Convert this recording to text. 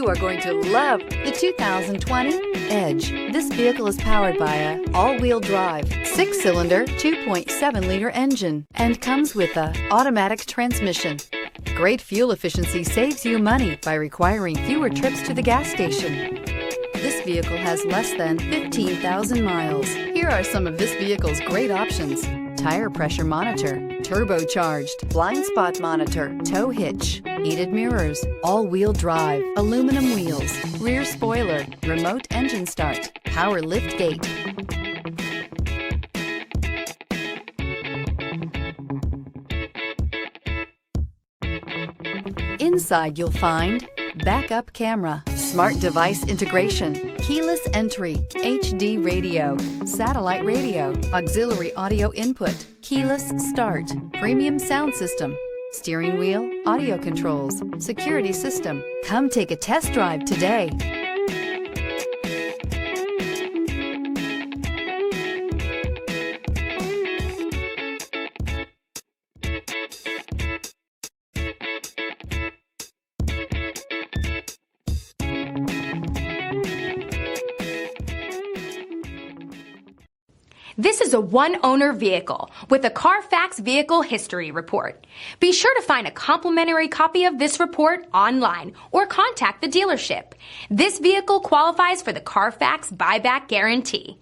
You are going to love the 2020 Edge. This vehicle is powered by a all-wheel drive, 6-cylinder, 2.7-liter engine and comes with a automatic transmission. Great fuel efficiency saves you money by requiring fewer trips to the gas station. This vehicle has less than 15,000 miles. Here are some of this vehicle's great options: tire pressure monitor, turbocharged, blind spot monitor, tow hitch, heated mirrors, all-wheel drive, aluminum wheels, rear spoiler, remote engine start, power lift gate. Inside you'll find backup camera, smart device integration, keyless entry, HD radio, satellite radio, auxiliary audio input, keyless start, premium sound system, steering wheel audio controls, security system. Come take a test drive today. This is a one-owner vehicle with a Carfax Vehicle History Report. Be sure to find a complimentary copy of this report online or contact the dealership. This vehicle qualifies for the Carfax Buyback Guarantee.